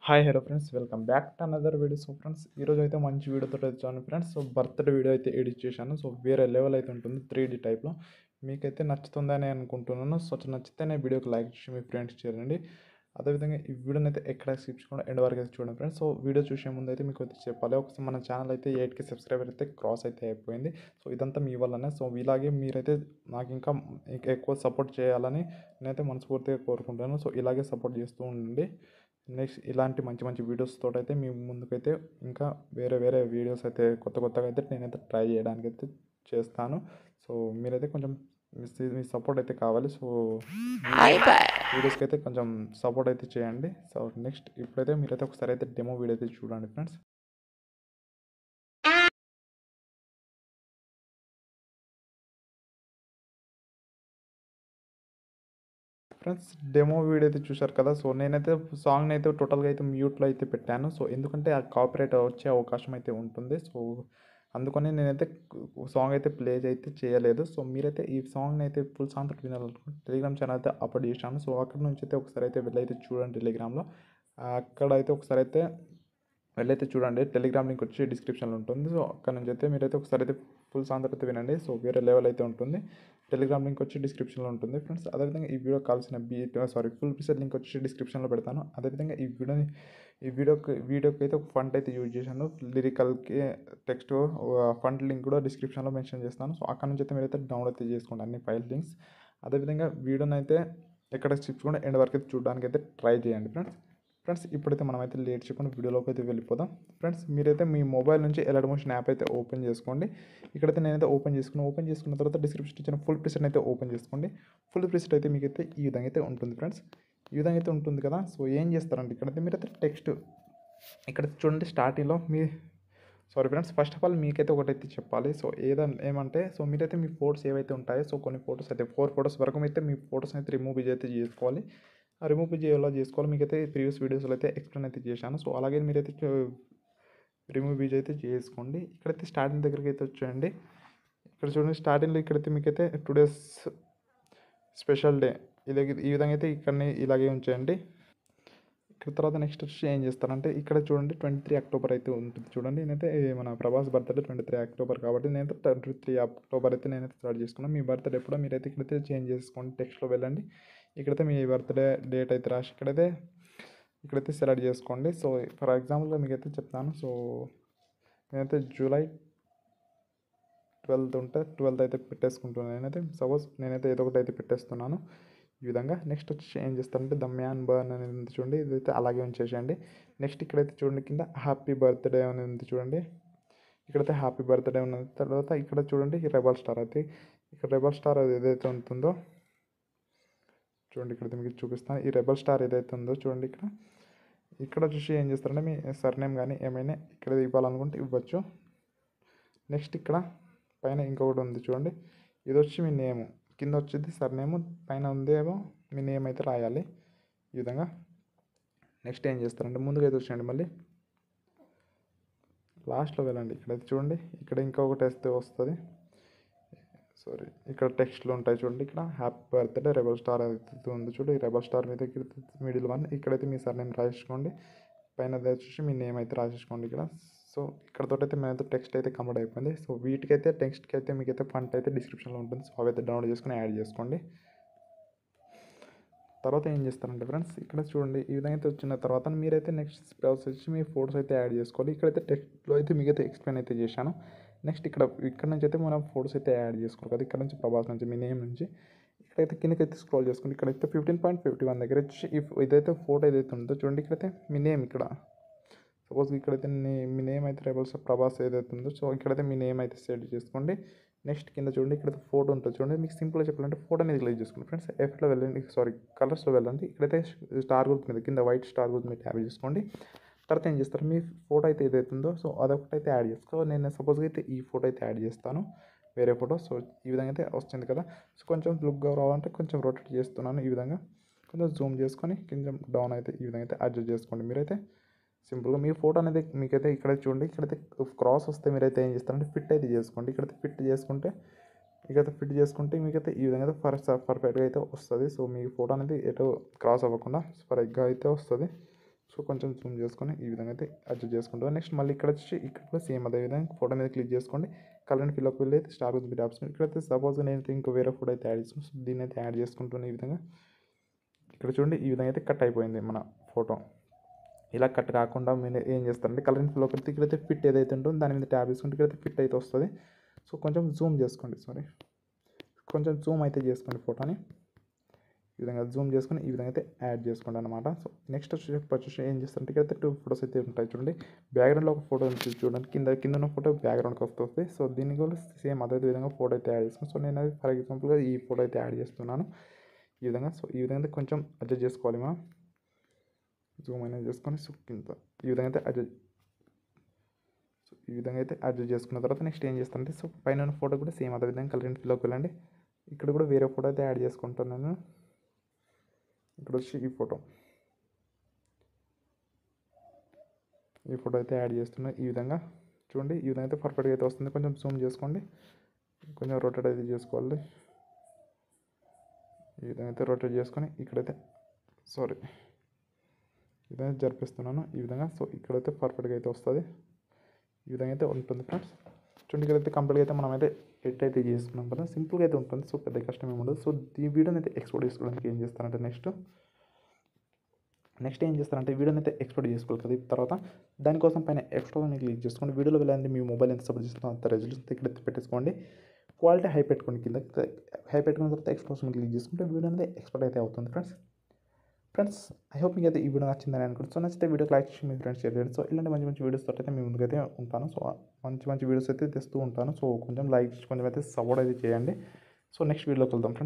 Hi hello friends, welcome back to another video. So friends, ఈరోజు అయితే మంచి వీడియోతో వచ్చాను ఫ్రెండ్స్. సో బర్త్డే వీడియో అయితే ఎడిట్ చేశాను. సో వేరే లెవెల్ అయితే ఉంటుంది 3D టైప్లో. మీకైతే నచ్చుతుందని అనుకుంటున్నాను. సో నచ్చితేనే వీడియోకి లైక్ చేసి మీ ఫ్రెండ్స్ చేయండి. అదేవిధంగా ఈ వీడియోని అయితే ఎక్కడ స్కిప్ చేయకుండా ఎండ్ వరకు అయితే చూడండి ఫ్రెండ్స్. సో వీడియో చూసే ముందు అయితే మీకు అయితే చెప్పాలి, ఒకసారి మన ఛానల్ అయితే 8K సబ్స్క్రైబర్ అయితే క్రాస్ అయితే అయిపోయింది. సో ఇదంతా మీ వల్లనే. సో ఇలాగే మీరైతే నాకు ఇంకా ఎక్కువ సపోర్ట్ చేయాలని నేనైతే మనస్ఫూర్తిగా కోరుకుంటాను. సో ఇలాగే సపోర్ట్ చేస్తూ ఉండండి. నెక్స్ట్ ఇలాంటి మంచి మంచి వీడియోస్ తోటైతే మీ ముందుకైతే ఇంకా వేరే వేరే వీడియోస్ అయితే కొత్తగా అయితే నేనైతే ట్రై చేయడానికి అయితే చేస్తాను. సో మీరైతే కొంచెం మీ సపోర్ట్ అయితే కావాలి. సో వీడియోస్కి అయితే కొంచెం సపోర్ట్ అయితే చేయండి. సో నెక్స్ట్ ఇప్పుడైతే మీరైతే ఒకసారి అయితే డెమో వీడియో అయితే చూడండి ఫ్రెండ్స్. ఫ్రెండ్స్, డెమో వీడియో అయితే చూశారు కదా. సో నేనైతే సాంగ్ని అయితే టోటల్గా అయితే మ్యూట్లో అయితే పెట్టాను. సో ఎందుకంటే ఆ కాపీరైట్ వచ్చే అవకాశం అయితే ఉంటుంది. సో అందుకని నేనైతే సాంగ్ అయితే ప్లే అయితే చేయలేదు. సో మీరైతే ఈ సాంగ్ని అయితే ఫుల్ సాంగ్ తోటి వినాలనుకుంటే టెలిగ్రామ్ ఛానల్ అయితే అప్లోడ్ చేశాను. సో అక్కడ నుంచి అయితే ఒకసారి అయితే వెళ్ళైతే చూడండి టెలిగ్రామ్లో. అక్కడ అయితే ఒకసారి అయితే వెళ్ళైతే చూడండి. టెలిగ్రామ్ లింక్ వచ్చి డిస్క్రిప్షన్లో ఉంటుంది. సో అక్కడ నుంచి అయితే మీరైతే ఒకసారి అయితే ఫుల్ సాంగ్ అయితే వినండి. సో వేరే లెవెల్ అయితే ఉంటుంది. టెలిగ్రామ్ లింక్ వచ్చి డిస్క్రిప్షన్లో ఉంటుంది ఫ్రెండ్స్. అదేవిధంగా ఈ వీడియో కావాల్సిన ఫుల్ పిక్చర్ లింక్ వచ్చి డిస్క్రిప్షన్లో పెడతాను. అదేవిధంగా ఈ వీడియోకి అయితే ఒక ఫంట్ అయితే యూజ్ చేశాను. లిరికల్కి టెక్స్ట్ ఫంట్ లింక్ కూడా డిస్క్రిప్షన్లో మెన్షన్ చేస్తాను. సో అక్కడ నుంచి అయితే మీరైతే డౌన్లోడ్ అయితే చేసుకోండి అన్ని ఫైల్ లింక్స్. అదేవిధంగా వీడియోని అయితే ఎక్కడ స్కిప్ కూడా ఎండ్ వరకు అయితే చూడడానికి అయితే ట్రై చేయండి ఫ్రెండ్స్. ఇప్పుడైతే మనమైతే లేట్ చేయకుండా వీడియోలోకి అయితే వెళ్ళిపోదాం ఫ్రెండ్స్. మీరైతే మీ మొబైల్ నుంచి ఎలర్ట్ మోషన్ యాప్ అయితే ఓపెన్ చేసుకోండి. ఇక్కడైతే నేనైతే ఓపెన్ చేసుకున్న తర్వాత డిస్క్రిప్షన్ ఇచ్చిన ఫుల్ ప్రిసెట్ అయితే ఓపెన్ చేసుకోండి. ఫుల్ ప్రిసెట్ అయితే మీకైతే ఈ విధంగా అయితే ఉంటుంది ఫ్రెండ్స్. ఈ విధంగా అయితే ఉంటుంది కదా. సో ఏం చేస్తారంటే ఇక్కడైతే మీరైతే టెక్స్ట్ ఇక్కడ చూడండి స్టార్టింగ్లో ఫ్రెండ్స్, ఫస్ట్ ఆఫ్ ఆల్ మీకైతే ఒకటైతే చెప్పాలి. సో ఏమంటే సో మీరైతే మీ ఫోటోస్ ఏవైతే ఉంటాయో, సో కొన్ని ఫోటోస్ అయితే 4 ఫోటోస్ వరకు అయితే మీ ఫోటోస్ అయితే రిమూవ్ అయితే చేసుకోవాలి. ఆ రిమూవ్ ఎలా చేసుకోవాలి మీకైతే ప్రీవియస్ వీడియోస్లో అయితే ఎక్స్ప్లెయిన్ అయితే చేశాను. సో అలాగే మీరైతే రిమూవ్ అయితే చేసుకోండి. ఇక్కడైతే స్టార్టింగ్ దగ్గరికి అయితే వచ్చేయండి. ఇక్కడ చూడండి స్టార్టింగ్లో ఇక్కడైతే మీకైతే టుడేస్ స్పెషల్ డే ఈ విధంగా అయితే ఇక్కడనే ఇలాగే ఉంచేయండి. ఇక్కడ తర్వాత నెక్స్ట్ వచ్చి ఏం చేస్తారంటే ఇక్కడ చూడండి 23 అక్టోబర్ అయితే ఉంటుంది. చూడండి నేనైతే మన ప్రభాస్ బర్త్డే 23 అక్టోబర్ కాబట్టి నేనైతే 23 అక్టోబర్ అయితే నేనైతే స్టార్ట్ చేసుకున్నాను. మీ బర్త్డే ఎప్పుడో మీరైతే ఇక్కడైతే చేంజ్ చేసుకోండి. టెక్స్ట్లో వెళ్ళండి. ఇక్కడైతే మీ బర్త్డే డేట్ అయితే రాసి ఇక్కడైతే సెలెక్ట్ చేసుకోండి. సో ఫర్ ఎగ్జాంపుల్గా మీకైతే చెప్తాను. సో నేనైతే జూలై 12 ఉంటే 12 అయితే పెట్టేసుకుంటున్నాను. నేనైతే ఏదో ఒకటి అయితే పెట్టేస్తున్నాను ఈ విధంగా. నెక్స్ట్ వచ్చి ఏం చేస్తారంటే ద మ్యాన్ బర్న్ అనేది ఉంది చూడండి, ఇదైతే అలాగే ఉంచేసేయండి. నెక్స్ట్ ఇక్కడైతే చూడండి కింద హ్యాపీ బర్త్డే అనేది ఉంది చూడండి. ఇక్కడైతే హ్యాపీ బర్త్డే ఉన్నది. తర్వాత ఇక్కడ చూడండి ఈ రెబల్ స్టార్ అయితే ఇక్కడ రెబల్ స్టార్ ఏదైతే ఉంటుందో చూడండి, ఇక్కడైతే మీకు చూపిస్తాను. ఈ రెబల్ స్టార్ ఏదైతే ఉందో చూడండి ఇక్కడ చూసి ఏం చేస్తారంటే మీ సర్నేమ్ కానీ ఏమైనా ఇక్కడ ఇవ్వాలనుకుంటే ఇవ్వచ్చు. నెక్స్ట్ ఇక్కడ పైన ఇంకొకటి ఉంది చూడండి, ఇది వచ్చి మీ నేము, కింద వచ్చేది సర్నేము, పైన ఉందేమో మీ నేమ్ అయితే రాయాలి ఈ విధంగా. నెక్స్ట్ ఏం చేస్తారంటే ముందుగా అయితే వచ్చేయండి, మళ్ళీ లాస్ట్లో వెళ్ళండి. ఇక్కడైతే చూడండి ఇక్కడ ఇంకొకటి వేస్తే వస్తుంది. ఇక్కడ టెక్స్ట్లు ఉంటాయి చూడండి. ఇక్కడ హ్యాపీ బర్త్డే రెబల్ స్టార్ అయితే ఉంది చూడు, ఈ రెబల్ స్టార్ మీద మిడిల్ వన్ ఇక్కడైతే మీ సర్నేమ్ రాసేసుకోండి. పైన వచ్చేసి మీ నేమ్ అయితే రాసేసుకోండి ఇక్కడ. సో ఇక్కడతోటైతే మేమైతే టెక్స్ట్ అయితే కంప్లీట్ అయిపోయింది. సో వీటికైతే టెక్స్ట్కి అయితే మీకైతే ఫంట్ అయితే డిస్క్రిప్షన్లో ఉంటుంది. సో అవైతే డౌన్లోడ్ చేసుకుని యాడ్ చేసుకోండి. తర్వాత ఏం చేస్తారంటే ఫ్రెండ్స్ ఇక్కడ చూడండి ఈ విధంగా అయితే వచ్చిన తర్వాత మీరైతే నెక్స్ట్ ప్రాసెస్ వచ్చి మీ ఫోటోస్ అయితే యాడ్ చేసుకోవాలి. ఇక్కడైతే టెక్స్ట్లో అయితే మీకైతే ఎక్స్ప్లెయిన్ అయితే చేశాను. నెక్స్ట్ ఇక్కడ నుంచి అయితే మనం ఫోటోస్ అయితే యాడ్ చేసుకోవాలి కదా. ఇక్కడ నుంచి ప్రభాస్ నుంచి మీ నేమ్ నుంచి ఇక్కడైతే కిందకైతే స్క్రోల్ చేసుకోండి. ఇక్కడైతే 15.51 దగ్గర వచ్చి ఇదైతే ఫోటో ఏదైతే ఉందో చూడండి, ఇక్కడైతే మీ నేమ్ ఇక్కడ సపోజ్ ఇక్కడైతే మీ నేమ్ అయితే ప్రభాస్ ఏదైతే ఉందో సో ఇక్కడైతే మీ నేమ్ అయితే సెట్ చేసుకోండి. నెక్స్ట్ కింద చూడండి ఇక్కడ ఫోటో ఉంటుంది చూడండి. మీకు సింపుల్గా చెప్పాలంటే ఫోటో అనేది క్లిక్ చేసుకోండి ఫ్రెండ్స్. ఎఫ్ట్లో వెళ్ళండి, కలర్స్లో వెళ్ళండి. ఇక్కడైతే స్టార్ గుర్తు మీద కింద వైట్ స్టార్ గుర్తు మీద ట్యాప్ చేసుకోండి. తర్వాత ఏం చేస్తారు, మీ ఫోటో అయితే ఏదైతే ఉందో సో అదొకటైతే యాడ్ చేసుకో. నేను సపోజ్గా అయితే ఈ ఫోటో అయితే యాడ్ చేస్తాను, వేరే ఫోటో. సో ఈ విధంగా అయితే వస్తుంది కదా. సో కొంచెం లుక్గా రావాలంటే కొంచెం రొటేట్ చేస్తున్నాను ఈ విధంగా. కొంచెం జూమ్ చేసుకొని కొంచెం డౌన్ అయితే ఈ విధంగా అయితే అడ్జస్ట్ చేసుకోండి. మీరైతే సింపుల్గా మీ ఫోటో అనేది మీకైతే ఇక్కడ చూడండి, ఇక్కడైతే క్రాస్ వస్తే మీరైతే ఏం చేస్తారంటే ఫిట్ అయితే చేసుకోండి. ఇక్కడైతే ఫిట్ చేసుకుంటే మీకైతే ఈ విధంగా అయితే పర్ఫెక్ట్గా అయితే వస్తుంది. సో మీ ఫోటో అనేది ఎటు క్రాస్ అవ్వకుండా పర్ఫెక్ట్గా అయితే వస్తుంది. సో కొంచెం జూమ్ చేసుకొని ఈ విధంగా అయితే అడ్జస్ట్ చేసుకుంటాం. నెక్స్ట్ మళ్ళీ ఇక్కడ వచ్చి ఇక్కడ కూడా సేమ్ అదే విధంగా ఫోటో మీద క్లిక్ చేసుకోండి. కలర్ అండ్ ఫిల్అప్ వెళ్ళి అయితే స్టార్ గురించి ఆప్షన్ ఇక్కడైతే సపోజ్ నేనైతే ఇంకో వేరే ఫోటో అయితే యాడ్ చేసుకుని సో దీన్ని అయితే యాడ్ చేసుకుంటున్నాను. ఈ విధంగా ఇక్కడ చూడండి ఈ విధంగా అయితే కట్ అయిపోయింది మన ఫోటో. ఇలా కట్ కాకుండా మీరు ఏం చేస్తారంటే కలర్ అండ్ ఫిల్అప్ అయితే ఇక్కడైతే ఫిట్ ఏదైతే ఉంటుందో దాని మీద ట్యాబ్ చేసుకుంటే ఇక్కడైతే ఫిట్ అయితే వస్తుంది. సో కొంచెం జూమ్ చేసుకోండి, కొంచెం జూమ్ అయితే చేసుకోండి ఫోటోని. ఈ విధంగా జూమ్ చేసుకొని ఈ విధంగా అయితే యాడ్ చేసుకోండి అనమాట. సో నెక్స్ట్ వచ్చేసి ఏం చేస్తారంటే ఇక్కడైతే 2 ఫోటోస్ అయితే ఉంటాయి చూడండి. బ్యాక్గ్రౌండ్లో ఒక ఫోటో ఉంటుంది చూడండి, కింద ఉన్న ఫోటో బ్యాక్గ్రౌండ్కి వస్తుంది. సో దీన్ని కూడా సేమ్ అదే విధంగా ఫోటో అయితే యాడ్ చేస్తాను. సో నేను అది ఫర్ ఎగ్జాంపుల్గా ఈ ఫోటో అయితే యాడ్ చేస్తున్నాను ఈ విధంగా. సో ఈ విధంగా అయితే కొంచెం అడ్జస్ట్ చేసుకోవాలి మనం. జూమ్ అనేది చేసుకొని సో కింద ఈ విధంగా అయితే అడ్జస్ట్ చేసుకున్న తర్వాత నెక్స్ట్ ఏం చేస్తానంటే సో పైన ఉన్న ఫోటో కూడా సేమ్ అదే విధంగా కలర్ అండ్ ఫిల్లోకి వెళ్ళండి. ఇక్కడ కూడా వేరే ఫోటో అయితే యాడ్ చేసుకుంటున్నాను. ఇక్కడ వచ్చి ఈ ఫోటో అయితే యాడ్ చేస్తున్నాను. ఈ విధంగా చూడండి ఈ విధంగా అయితే పర్ఫెక్ట్గా అయితే వస్తుంది. కొంచెం జూమ్ చేసుకోండి, కొంచెం రొటేట్ అయితే చేసుకోవాలి. ఈ విధంగా అయితే రొటేట్ చేసుకొని ఇక్కడైతే ఈ విధంగా జరిపిస్తున్నాను ఈ విధంగా. సో ఇక్కడైతే పర్ఫెక్ట్గా అయితే వస్తుంది. ఈ విధంగా అయితే ఉంటుంది ఫ్రెండ్స్. చూడండి ఇక్కడైతే కంప్లీట్గా అయితే మనం అయితే ఎడిట్ అయితే చేసుకున్నాం కదా, సింపుల్గా అయితే ఉంటుంది. సో పెద్ద కష్టం ఏమి ఉండదు. సో ఈ వీడియోని అయితే ఎక్స్పోర్ట్ చేసుకోవడానికి ఏం చేస్తానంటే నెక్స్ట్ ఏం చేస్తారంటే వీడియోని అయితే ఎక్స్పోర్ట్ చేసుకోవాలి కదా. తర్వాత దానికోసం పైన ఎక్స్ట్రా క్లిక్ చేసుకోండి. వీడియోలో వెళ్ళండి, మీ మొబైల్ ఎంత సపోర్ట్ చేస్తుందో అంత రెజల్యూషన్ ఇక్కడైతే పెట్టేసుకోండి. క్వాలిటీ హై పెట్టుకోండి, కింద హై పెట్టుకున్న తర్వాత ఎక్స్పోర్ట్ క్లిక్ చేసుకుంటే వీడియో అనేది ఎక్స్పోర్ట్ అయితే అవుతుంది ఫ్రెండ్స్. ఐ హోప్ మీకు అయితే ఈ వీడియో నచ్చిందని అనుకుంటున్నాను. సో నచ్చితే వీడియోకి లైక్ చేసి మీ ఫ్రెండ్స్ షేర్ చేయండి. సో ఇలాంటి మంచి వీడియోస్ తోటి అయితే మీ ముందుకైతే ఉంటాను. సో మంచి వీడియోస్ అయితే తెస్తూ ఉంటాను. సో కొంచెం లైక్ కొంచెం అయితే సపోర్ట్ అయితే చేయండి. సో నెక్స్ట్ వీడియోకి వెళ్దాం ఫ్రెండ్స్.